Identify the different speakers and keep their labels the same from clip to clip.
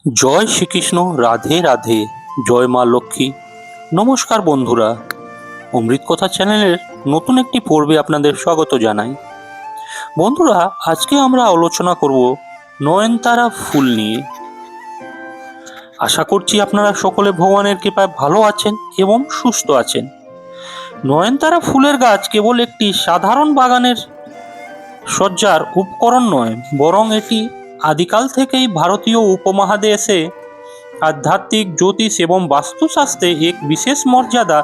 Speaker 1: জয় শ্রীকৃষ্ণ, রাধে রাধে, জয় মা লক্ষ্মী। নমস্কার বন্ধুরা, অমৃত কথা চ্যানেলের নতুন একটি পর্বে আপনাদের স্বাগত জানাই। বন্ধুরা, আজকে আমরা আলোচনা করব নয়নতারা ফুল নিয়ে। আশা করছি আপনারা সকলে ভগবানের কৃপায় ভালো আছেন এবং সুস্থ আছেন। নয়নতারা ফুলের গাছ কেবল একটি সাধারণ বাগানের সজ্জার উপকরণ নয়, বরং এটি আদিকাল থেকেই ভারতীয় উপমহাদেশে আধ্যাত্মিক, জ্যোতিষ এবং বাস্তুশাস্ত্রে এক বিশেষ মর্যাদা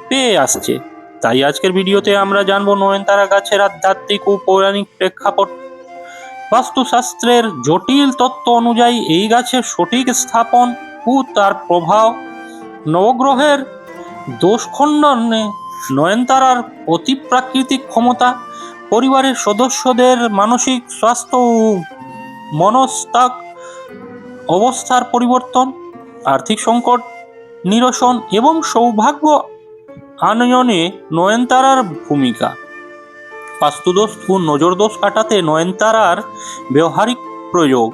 Speaker 1: পেয়ে আসছে। তাই আজকের ভিডিওতে আমরা জানবো নয়নতারা গাছের আধ্যাত্মিক ও পৌরাণিক প্রেক্ষাপট, বাস্তুশাস্ত্রের জটিল তত্ত্ব অনুযায়ী এই গাছের সঠিক স্থাপন ও তার প্রভাব, নবগ্রহের দোষ খণ্ডনে নয়নতারার অতিপ্রাকৃতিক ক্ষমতা, পরিবারের সদস্যদের মানসিক স্বাস্থ্য ও মনস্তাত্ত্বিক অবস্থার পরিবর্তন, আর্থিক সংকট নিরসন এবং সৌভাগ্য আনয়নে নয়নতারার ভূমিকা, বাস্তুদোষ ও নজরদোষ কাটাতে নয়নতারার ব্যবহারিক প্রয়োগ,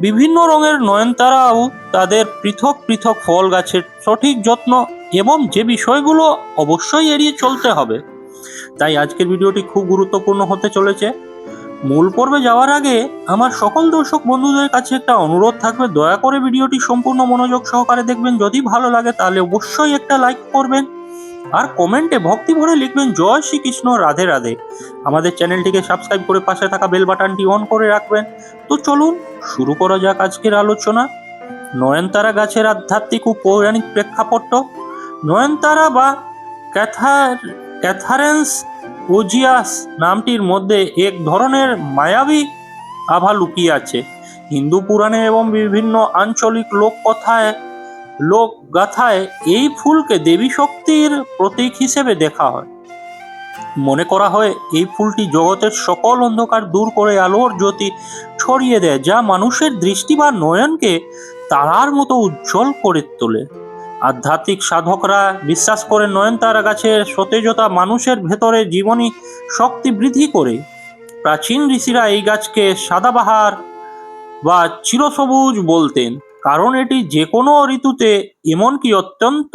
Speaker 1: বিভিন্ন রঙের নয়নতারাও তাদের পৃথক পৃথক ফল, গাছের সঠিক যত্ন এবং যে বিষয়গুলো অবশ্যই এড়িয়ে চলতে হবে। তাই আজকের ভিডিওটি খুব গুরুত্বপূর্ণ হতে চলেছে। মূল পর্বে যাওয়ার আগে আমার সকল দর্শক বন্ধুদের কাছে একটা অনুরোধ থাকবে, দয়া করে ভিডিওটি সম্পূর্ণ মনোযোগ সহকারে দেখবেন। যদি ভালো লাগে তাহলে অবশ্যই একটা লাইক করবেন আর কমেন্টে ভক্তি ভরে লিখবেন জয় শ্রীকৃষ্ণ, রাধে রাধে। আমাদের চ্যানেলটিকে সাবস্ক্রাইব করে পাশে থাকা বেল বাটনটি অন করে রাখবেন। তো চলুন শুরু করা যাক আজকের আলোচনা। নয়নতারা গাছের আধ্যাত্মিক ও পৌরাণিক প্রেক্ষাপট। নয়নতারা বা ক্যাথারেন্স ওজিয়াস নামটির মধ্যে এক ধরনের মায়াবী আভা লুকিয়ে আছে। হিন্দু পুরাণে এবং বিভিন্ন আঞ্চলিক লোকগাথায় এই ফুলকে দেবী শক্তির প্রতীক হিসেবে দেখা হয়। মনে করা হয় এই ফুলটি জগতের সকল অন্ধকার দূর করে আলোর জ্যোতি ছড়িয়ে দেয়, যা মানুষের দৃষ্টি বা নয়নকে তারার মতো উজ্জ্বল করে তোলে। আধ্যাত্মিক সাধকরা বিশ্বাস করে নয়নতারা গাছের সতেজতা মানুষের ভেতরে জীবনী শক্তি বৃদ্ধি করে। প্রাচীন ঋষিরা এই গাছকে সাদাবাহার বা চিরসবুজ বলতেন, কারণ এটি যে কোনো ঋতুতে, এমনকি অত্যন্ত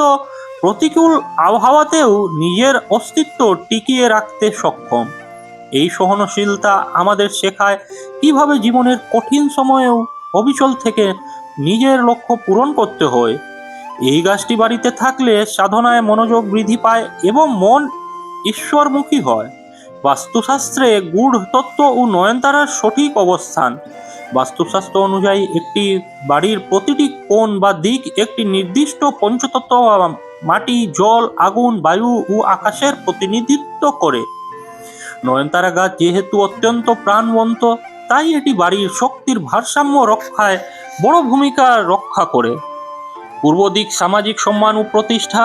Speaker 1: প্রতিকূল আবহাওয়াতেও নিজের অস্তিত্ব টিকিয়ে রাখতে সক্ষম। এই সহনশীলতা আমাদের শেখায় কিভাবে জীবনের কঠিন সময়েও অবিচল থেকে নিজের লক্ষ্য পূরণ করতে হয়। এই গাছটি বাড়িতে থাকলে সাধনায় মনোযোগ বৃদ্ধি পায় এবং মন ঈশ্বরমুখী হয়। বাস্তুশাস্ত্রে গূঢ় তত্ত্ব ও নয়নতারার সঠিক অবস্থান। বাস্তুশাস্ত্র অনুযায়ী একটি বাড়ির প্রতিটি কোণ বা দিক একটি নির্দিষ্ট পঞ্চতত্ত্ব, মাটি, জল, আগুন, বায়ু ও আকাশের প্রতিনিধিত্ব করে। নয়নতারা গাছ যেহেতু অত্যন্ত প্রাণবন্ত, তাই এটি বাড়ির শক্তির ভারসাম্য রক্ষায় বড় ভূমিকা রক্ষা করে। পূর্ব দিক, সামাজিক সম্মান ও প্রতিষ্ঠা।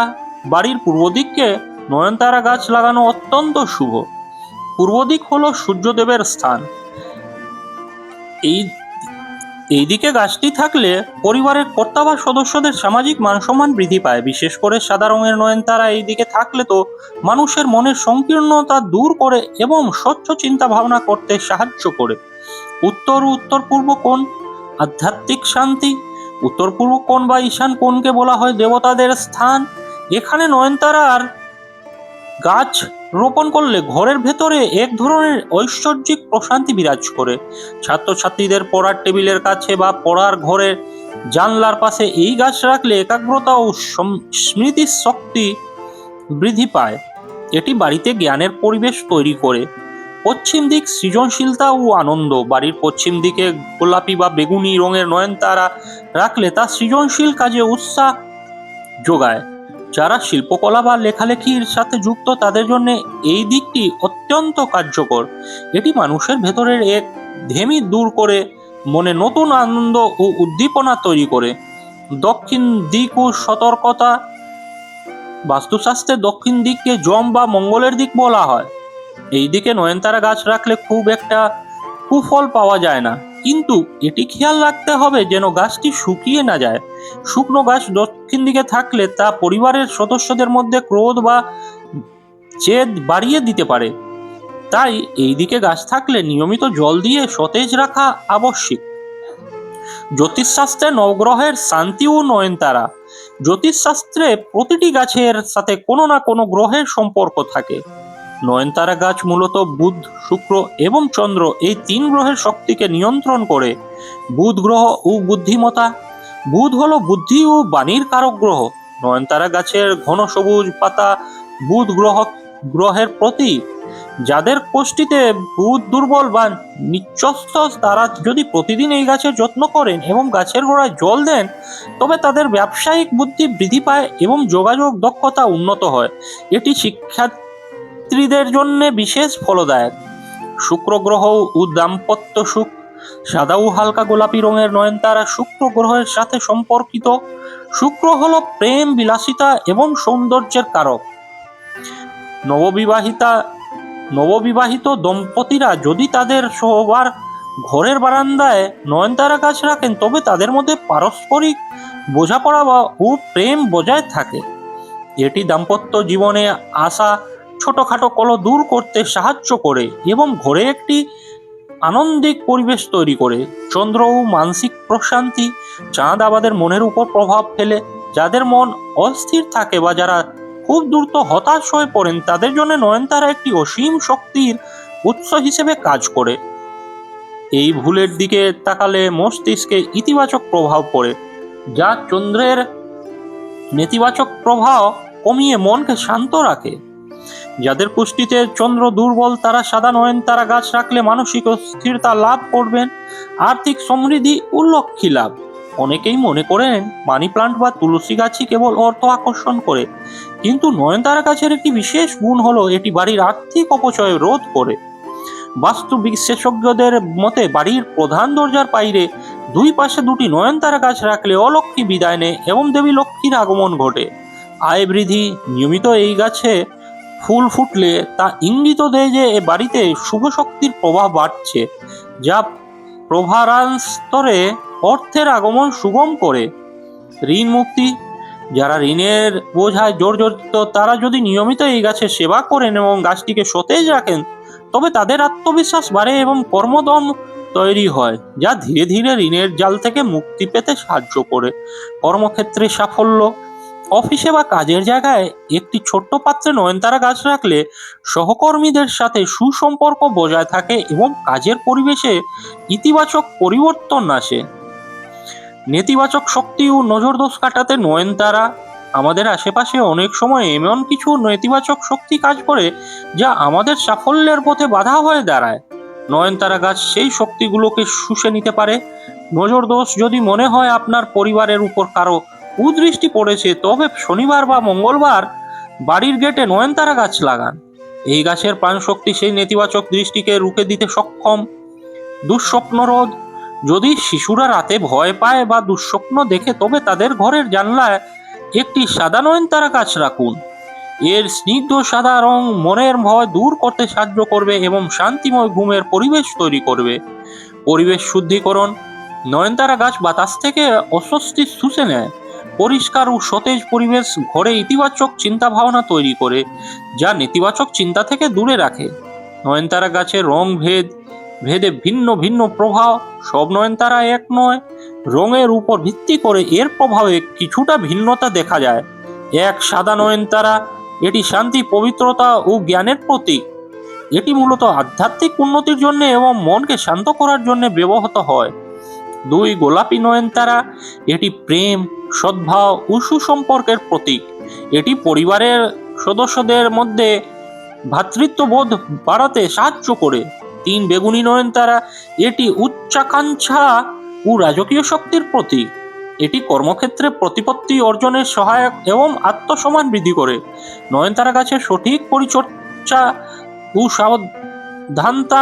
Speaker 1: বাড়ির পূর্ব দিককে নয়নতারা গাছ লাগানো অত্যন্ত শুভ। পূর্ব দিক হলো সূর্যদেবের স্থান। এই দিকে গাছটি থাকলে পরিবারের কর্তা বা সদস্যদের সামাজিক মান-সম্মান বৃদ্ধি পায়। বিশেষ করে সাদা রঙের নয়নতারা এই দিকে থাকলে তো মানুষের মনের সংকীর্ণতা দূর করে এবং স্বচ্ছ চিন্তা ভাবনা করতে সাহায্য করে। উত্তর ও উত্তর পূর্ব কোণ, আধ্যাত্মিক শান্তি। উত্তর পূর্ব কোণ বা ঈশান কোণকে বলা হয় দেবতাদের স্থান। এখানে নয়নতারার গাছ রোপণ করলে ঘরের ভেতরে এক ধরনের ঐশ্বর্যিক প্রশান্তি বিরাজ করে। ছাত্রছাত্রীদের পড়ার টেবিলের কাছে বা পড়ার ঘরের জানলার পাশে এই গাছ রাখলে একাগ্রতা ও স্মৃতি শক্তি বৃদ্ধি পায়। এটি বাড়িতে জ্ঞানের পরিবেশ তৈরি করে। পশ্চিম দিক, সৃজনশীলতা ও আনন্দ। বাড়ির পশ্চিম দিকে গোলাপি বা বেগুনি রঙের নয়নতারা রাখলে তা সৃজনশীল কাজে উৎসাহ যোগায়। যারা শিল্পকলা বা লেখালেখির সাথে যুক্ত তাদের জন্য এই দিকটি অত্যন্ত কার্যকর। এটি মানুষের ভেতরের এক ধ্যামি দূর করে মনে নতুন আনন্দ ও উদ্দীপনা তৈরি করে। দক্ষিণ দিক ও সতর্কতা। বাস্তুশাস্ত্রে দক্ষিণ দিককে যম বা মঙ্গলের দিক বলা হয়। এই দিকে নয়নতারা গাছ রাখলে খুব একটা কুফল পাওয়া যায় না, কিন্তু এটি খেয়াল রাখতে হবে যেন গাছটি শুকিয়ে না যায়। শুকনো গাছ দক্ষিণ দিকে থাকলে তা পরিবারের সদস্যদের মধ্যে ক্রোধ বা জেদ বাড়িয়ে দিতে পারে। তাই এই দিকে গাছ থাকলে নিয়মিত জল দিয়ে সতেজ রাখা আবশ্যিক। জ্যোতিষশাস্ত্রে নবগ্রহের শান্তি ও নয়নতারা। জ্যোতিষশাস্ত্রে প্রতিটি গাছের সাথে কোনো না কোনো গ্রহের সম্পর্ক থাকে। নয়নতারা গাছ মূলত বুধ, শুক্র এবং চন্দ্র এই 3 গ্রহের শক্তিকে নিয়ন্ত্রণ করে। বুধ গ্রহ ও বুদ্ধিমত্তা। বুধ হলো বুদ্ধি ও বাণীর কারক গ্রহ। নয়নতারা গাছের ঘন সবুজ পাতা বুধ গ্রহের প্রতীক। যাদের কোষ্ঠীতে বুধ দুর্বল বা নিচস্ত, তারা যদি প্রতিদিন এই গাছের যত্ন করেন এবং গাছের গোড়ায় জল দেন, তবে তাদের ব্যবসায়িক বুদ্ধি বৃদ্ধি পায় এবং যোগাযোগ দক্ষতা উন্নত হয়। এটি শিক্ষার্থীদের জন্য বিশেষ ফলদায়ক। শুক্র গ্রহ ও দাম্পত্য সুখ। সাদা ও হালকা গোলাপি রঙের নয়নতারা শুক্র গ্রহের সাথে সম্পর্কিত। শুক্র হলো প্রেম, বিলাসিতা এবং সৌন্দর্যের কারক। নববিবাহিত দম্পতিরা যদি তাদের শোবার ঘরের বারান্দায় নয়নতারা গাছ রাখেন, তবে তাদের মধ্যে পারস্পরিক বোঝাপড়া ও প্রেম বজায় থাকে। এটি দাম্পত্য জীবনে আসা ছোটখাটো কলহ দূর করতে সাহায্য করে এবং ঘরে একটি আনন্দিক পরিবেশ তৈরি করে। চন্দ্র ও মানসিক প্রশান্তি। চাঁদ আমাদের মনের উপর প্রভাব ফেলে। যাদের মন অস্থির থাকে বা যারা খুব দ্রুত হতাশ হয়ে পড়েন, তাদের জন্য নয়নতারা একটি অসীম শক্তির উৎস হিসেবে কাজ করে। এই ভুলের দিকে তাকালে মস্তিষ্কে ইতিবাচক প্রভাব পড়ে, যা চন্দ্রের নেতিবাচক প্রভাব কমিয়ে মনকে শান্ত রাখে। যাদের কুষ্টিতে চন্দ্র দুর্বল, তারা সাদা নয়নতারা গাছ রাখলে মানসিক স্থিরতা লাভ করবেন। আর্থিক সমৃদ্ধি ও লক্ষ্মী লাভ। অনেকেই মনে করেন মানি প্লান্ট বা তুলসী গাছই কেবল অর্থ আকর্ষণ করে, কিন্তু নয়নতারা গাছের একটি বিশেষ গুণ হলো এটি বাড়ির আর্থিক অপচয় রোধ করে। বাস্তু বিশেষজ্ঞদের মতে বাড়ির প্রধান দরজার বাইরে 2 পাশে 2টি নয়নতারা গাছ রাখলে অলক্ষ্মী বিদায় নেয় এবং দেবী লক্ষ্মীর আগমন ঘটে। আয় বৃদ্ধি। নিয়মিত এই গাছে ফুল ফুটলে তা ইঙ্গিত দেয় যে এ বাড়িতে শুভ শক্তির প্রভাব বাড়ছে, যা প্রভারান্তরে অর্থের আগমন সুগম করে। ঋণ মুক্তি। যারা ঋণের বোঝায় জর্জরিত, তারা যদি নিয়মিত এই গাছের সেবা করেন এবং গাছটিকে সতেজ রাখেন, তবে তাদের আত্মবিশ্বাস বাড়ে এবং কর্মদম তৈরি হয়, যা ধীরে ধীরে ঋণের জাল থেকে মুক্তি পেতে সাহায্য করে। কর্মক্ষেত্রে সাফল্য। অফিসে বা কাজের জায়গায় একটি ছোট্ট পাত্রে নয়নতারা গাছ রাখলে সহকর্মীদের সাথে সুসম্পর্ক বজায় থাকে এবং কাজের পরিবেশে ইতিবাচক পরিবর্তন আসে। নেতিবাচক শক্তি ও নজরদোষ কাটাতে নয়নতারা। আমাদের আশেপাশে অনেক সময় এমন কিছু নেতিবাচক শক্তি কাজ করে যা আমাদের সাফল্যের পথে বাধা হয়ে দাঁড়ায়। নয়নতারা গাছ সেই শক্তিগুলোকে শুষে নিতে পারে। নজরদোষ। যদি মনে হয় আপনার পরিবারের উপর কারো কুদৃষ্টি পড়েছে, তবে শনিবার বা মঙ্গলবার বাড়ির গেটে নয়নতারা গাছ লাগান। এই গাছের প্রাণশক্তি সেই নেতিবাচক দৃষ্টিকে রুখে দিতে সক্ষম। দুঃস্বপ্ন রোধ। যদি শিশুরা রাতে ভয় পায় বা দুঃস্বপ্ন দেখে, তবে তাদের ঘরের জানলায় একটি সাদা নয়নতারা গাছ রাখুন। এর স্নিগ্ধ সাদা রং মনের ভয় দূর করতে সাহায্য করবে এবং শান্তিময় ঘুমের পরিবেশ তৈরি করবে। পরিবেশ শুদ্ধিকরণ। নয়নতারা গাছ বাতাস থেকে অস্বস্তি শুষে নেয়। পরিষ্কার ও সতেজ পরিবেশ ঘরে ইতিবাচক চিন্তা ভাবনা তৈরি করে, যা নেতিবাচক চিন্তা থেকে দূরে রাখে। নয়নতারা গাছের রং ভেদে ভিন্ন ভিন্ন প্রভাব। সব নয়নতারা এক নয়। রঙের উপর ভিত্তি করে এর প্রভাবে কিছুটা ভিন্নতা দেখা যায়। এক সাদা নয়নতারা। এটি শান্তি, পবিত্রতা ও জ্ঞানের প্রতীক। এটি মূলত আধ্যাত্মিক উন্নতির জন্য এবং মনকে শান্ত করার জন্য ব্যবহৃত হয়। 2 গোলাপি নয়নতারা। এটি প্রেম, সদ্ভাব ও সুসম্পর্কের প্রতীক। এটি পরিবারের সদস্যদের মধ্যে ভ্রাতৃত্ববোধ বাড়াতে সাহায্য করে। 3 বেগুনি নয়নতারা। এটি উচ্চাকাঙ্ক্ষা ও রাজকীয় শক্তির প্রতীক। এটি কর্মক্ষেত্রে প্রতিপত্তি অর্জনের সহায়ক এবং আত্মসম্মান বৃদ্ধি করে। নয়নতারা গাছের সঠিক পরিচর্যা ও সাবধানতা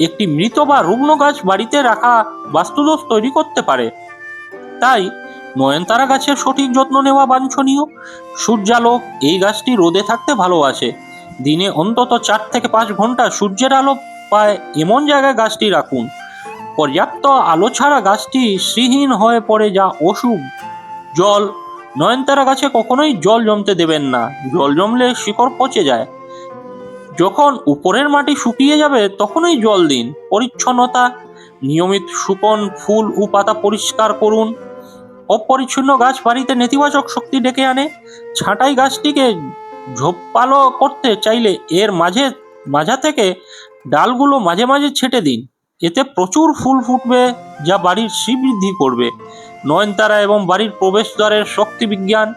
Speaker 1: একটি মৃত বা রুগ্ন গাছ বাড়িতে রাখা বাস্তুদোষ তৈরি করতে পারে। তাই নয়নতারা গাছের সঠিক যত্ন নেওয়া বাঞ্ছনীয়। সূর্যালোক। এই গাছটি রোদে থাকতে ভালোবাসে। দিনে অন্তত 4 থেকে 5 ঘন্টা সূর্যের আলো পায় এমন জায়গায় গাছটি রাখুন। পর্যাপ্ত আলো ছাড়া গাছটি শ্রীহীন হয়ে পড়ে, যা অশুভ। জল। নয়নতারা গাছে কখনোই জল জমতে দেবেন না। জল জমলে শিকড় পচে যায়। যখন উপরের মাটি শুকিয়ে যাবে তখনই জল দিন। পরিচ্ছন্নতা। নিয়মিত শুকন ফুল ও পাতা পরিষ্কার করুন। অপরিচ্ছন্ন গাছ বাড়িতে নেতিবাচক শক্তি ডেকে আনে। ছাঁটাই গাছটিকে ঝোপালো করতে চাইলে এর মাঝা থেকে ডালগুলো মাঝে মাঝে ছেটে দিন। এতে প্রচুর ফুল ফুটবে, যা বাড়ির শ্রীবৃদ্ধি করবে। নয়নতারা এবং বাড়ির প্রবেশদ্বারের শক্তি বিজ্ঞান।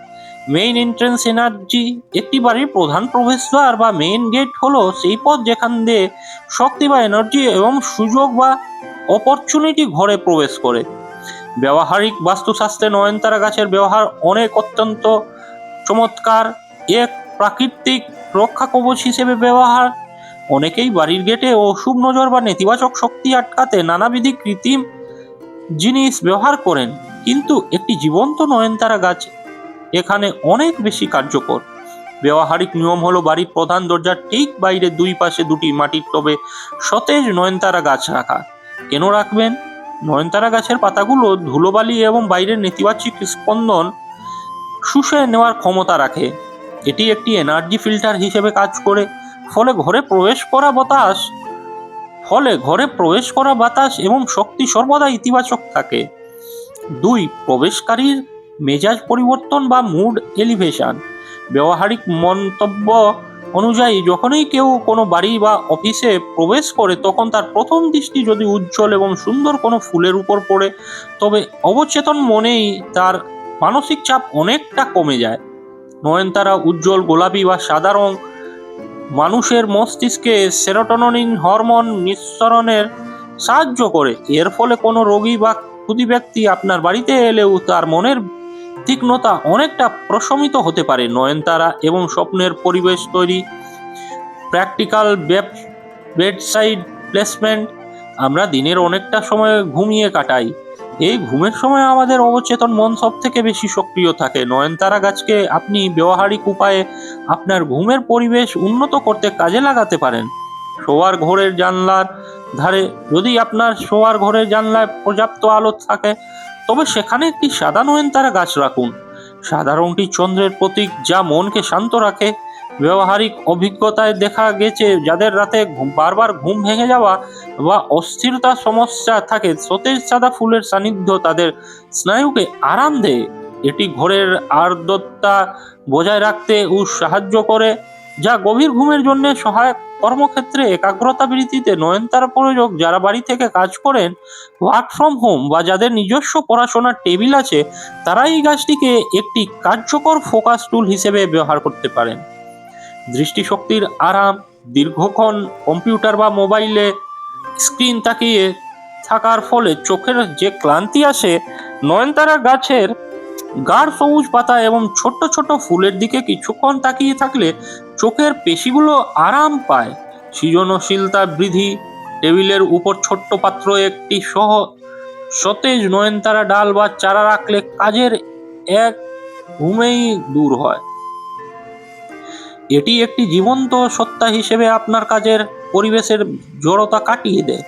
Speaker 1: Main entrance energy. একটি বাড়ির প্রধান প্রবেশদ্বার বা মেইন গেট হলো সেই পথ যেখান দিয়ে শক্তি বা এনার্জি এবং সুযোগ বা অপরচুনিটি ঘরে প্রবেশ করে। ব্যবহারিক বাস্তুশাস্ত্রে নয়নতারা গাছের ব্যবহার অত্যন্ত চমৎকার। এক প্রাকৃতিক রক্ষা কবচ হিসেবে ব্যবহার। অনেকেই বাড়ির গেটে অশুভ নজর বা নেতিবাচক শক্তি আটকাতে নানাবিধ কৃত্রিম জিনিস ব্যবহার করেন, কিন্তু একটি জীবন্ত নয়নতারা গাছ এখানে অনেক বেশি কার্যকর। ব্যবহারিক নিয়ম হলো বাড়ির প্রধান দরজার ঠিক বাইরে দুই পাশে দুটি মাটির টবে সতেজ নয়নতারা গাছ রাখা। কেন রাখবেন? নয়নতারা গাছের পাতাগুলো ধুলোবালি এবং বাইরের নেতিবাচক স্পন্দন শুষে নেওয়ার ক্ষমতা রাখে। এটি একটি এনার্জি ফিল্টার হিসেবে কাজ করে, ফলে ঘরে প্রবেশ করা বাতাস এবং শক্তি সর্বদা ইতিবাচক থাকে। 2. প্রবেশকারীর মেজাজ পরিবর্তন বা মুড এলিভেশন। ব্যবহারিক মন্তব্য অনুযায়ী যখনই কেউ কোনো বাড়ি বা অফিসে প্রবেশ করে তখন তার প্রথম দৃষ্টি যদি উজ্জ্বল এবং সুন্দর কোনো ফুলের উপর পড়ে, তবে অবচেতন মনেই তার মানসিক চাপ অনেকটা কমে যায়। নয়নতারা উজ্জ্বল গোলাপি বা সাদা রং মানুষের মস্তিষ্কে সেরোটোনিন হরমোন নিঃসরণের সাহায্য করে। এর ফলে কোনো রোগী বা ক্ষুধি ব্যক্তি আপনার বাড়িতে এলেও তার মনের তীক্ষ্ণতা অনেকটা প্রশমিত হতে পারে। নয়নতারা এবং স্বপ্নের পরিবেশ তৈরি। Practical bedside placement. আমরা দিনের অনেকটা সময় ঘুমিয়ে কাটাই। এই ঘুমের সময় আমাদের অবচেতন মন সব থেকে বেশি সক্রিয় থাকে। নয়নতারা গাছকে আপনি ব্যবহারিক উপায়ে আপনার ঘুমের পরিবেশ উন্নত করতে কাজে লাগাতে পারেন। শোয়ার ঘরের জানলার ধারে, যদি আপনার শোয়ার ঘরের জানলায় পর্যাপ্ত আলো থাকে তবে সেখানে একটি সাদা নয়নতারা গাছ রাখুন। সাদা রংটি চন্দ্রের প্রতীক, যা মনকে শান্ত রাখে। ব্যবহারিক অভিজ্ঞতায় দেখা গেছে যাদের রাতে বারবার ঘুম ভেঙে যাওয়া বা অস্থিরতার সমস্যা থাকে, সতেজ সাদা ফুলের সান্নিধ্য তাদের স্নায়ুকে আরাম দেয়। এটি ঘরের আর্দ্রতা বজায় রাখতে সাহায্য করে, যা গভীর ঘুমের জন্য সহায়ক। কর্মক্ষেত্রে একাগ্রতা বৃদ্ধিতে নয়নতারা প্রয়োগ। যারা বাড়ি থেকে কাজ করেন, ওয়ার্ক ফ্রম হোম বা যাদের নিজস্ব পড়াশোনার টেবিল আছে, তারা এই গাছটিকে একটি কার্যকর ফোকাস টুল হিসেবে ব্যবহার করতে পারেন। দৃষ্টিশক্তির আরাম। দীর্ঘক্ষণ কম্পিউটার বা মোবাইলে স্ক্রিন তাকিয়ে থাকার ফলে চোখের যে ক্লান্তি আসে, নয়নতারা গাছের গাঢ় সবুজ পাতা এবং ছোট্ট ছোট ফুলের দিকে কিছুক্ষণ তাকিয়ে থাকলে চোখের পেশিগুলো আরাম পায়। সৃজনশীলতা বৃদ্ধি। টেবিলের উপর ছোট্ট পাত্র একটি সতেজ নয়নতারা ডাল বা চারা রাখলে কাজের এক ঘুমেই দূর হয়। এটি একটি জীবন্ত সত্তা হিসেবে আপনার কাজের পরিবেশের জড়তা কাটিয়ে দেয়।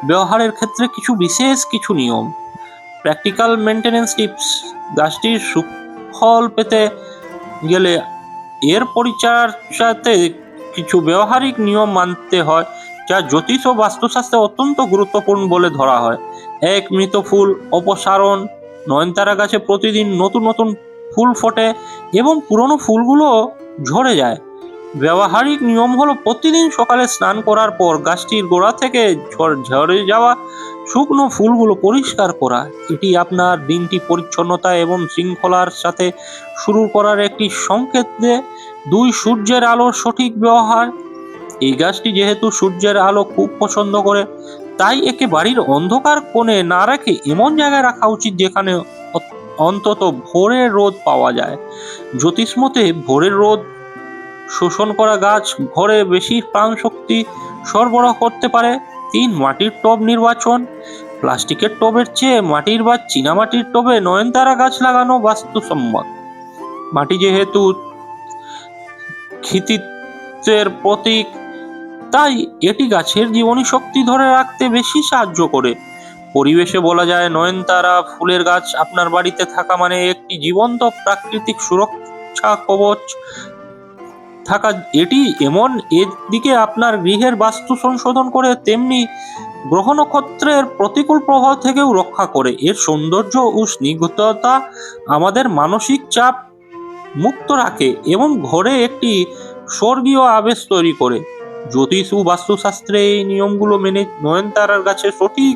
Speaker 1: ব্যবহারের ক্ষেত্রে বিশেষ কিছু নিয়ম। Practical maintenance tips. গাছটির সুফল পেতে গেলে এর পরিচর্যাতে কিছু ব্যবহারিক নিয়ম মানতে হয়, যা জ্যোতিষ ও বাস্তুশাস্ত্রে অত্যন্ত গুরুত্বপূর্ণ বলে ধরা হয়। 1. মৃত ফুল অপসারণ। নয়নতারা গাছে প্রতিদিন নতুন নতুন ফুল ফোটে এবং পুরনো ফুলগুলো ঝরে যায়। ব্যবহারিক নিয়ম হলো প্রতিদিন সকালে স্নান করার পর গাছটির গোড়া থেকে ঝরে যাওয়া শুকনো ফুলগুলো পরিষ্কার করা। এটি আপনার দিনটি পরিচ্ছন্নতা এবং শৃঙ্খলার সাথে শুরু করার একটি সংকেত দেয়। 2. সূর্যের আলোর সঠিক ব্যবহার। এই গাছটি যেহেতু সূর্যের আলো খুব পছন্দ করে, তাই একে বাড়ির অন্ধকার কোণে না রেখে এমন জায়গায় রাখা উচিত যেখানে অন্তত ভোরের রোদ পাওয়া যায়। জ্যোতিষ মতে ভোরের রোদ শোষণ করা গাছ ঘরে বেশি প্রাণশক্তি সরবরাহ করতে পারে। 3. মাটির টব নির্বাচন। প্লাস্টিকের টবের চেয়ে মাটির বা চীনামাটির টবে নয়নতারা গাছ লাগানো বাস্তুসম্মত। মাটি যেহেতু কৃতিত্বের প্রতীক, তাই এটি গাছের জীবনী শক্তি ধরে রাখতে বেশি সাহায্য করে। পরিবেশে বলা যায়, নয়নতারা ফুলের গাছ আপনার বাড়িতে থাকা মানে একটি জীবন্ত প্রাকৃতিক সুরক্ষা কবচ থাকা। এটি এমন এর দিকে আপনার গৃহের বাস্তু সংশোধন করে, তেমনি গ্রহ নক্ষত্রের প্রতিকূল প্রভাব থেকেও রক্ষা করে। এর সৌন্দর্য ও স্নিগ্ধতা আমাদের মানসিক চাপ মুক্ত রাখে এবং ঘরে একটি স্বর্গীয় আবেশ তৈরি করে। জ্যোতিষ ও বাস্তুশাস্ত্রে এই নিয়মগুলো মেনে নয়নতারার গাছের সঠিক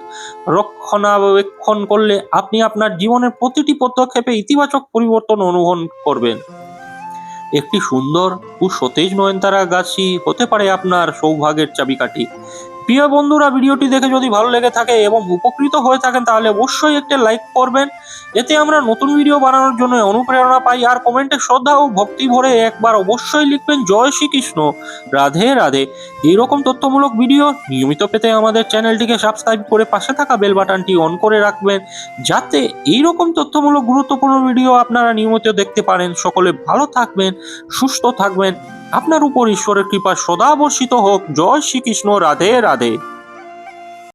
Speaker 1: রক্ষণাবেক্ষণ করলে আপনি আপনার জীবনের প্রতিটি পদক্ষেপে ইতিবাচক পরিবর্তন অনুভব করবেন। একটি সুন্দর ও সতেজ নয়নতারা গাছই হতে পারে আপনার সৌভাগ্যের চাবিকাঠি। প্রিয় বন্ধুরা, ভিডিওটি দেখে যদি ভালো লেগে থাকে এবং উপকৃত হয়ে থাকেন তাহলে অবশ্যই একটা লাইক করবেন। এতে আমরা নতুন ভিডিও বানানোর জন্য অনুপ্রেরণা পাই। আর কমেন্টে শ্রদ্ধা ও ভক্তি ভরে একবার অবশ্যই লিখবেন জয় শ্রীকৃষ্ণ, রাধে রাধে। এইরকম তথ্যমূলক ভিডিও নিয়মিত পেতে আমাদের চ্যানেলটিকে সাবস্ক্রাইব করে পাশে থাকা বেল বাটনটি অন করে রাখবেন, যাতে এইরকম তথ্যমূলক গুরুত্বপূর্ণ ভিডিও আপনারা নিয়মিত দেখতে পারেন। সকলে ভালো থাকবেন, সুস্থ থাকবেন। আপনার উপর ঈশ্বরের কৃপা সদা বর্ষিত হোক। জয় শ্রীকৃষ্ণ, রাধে রাধে।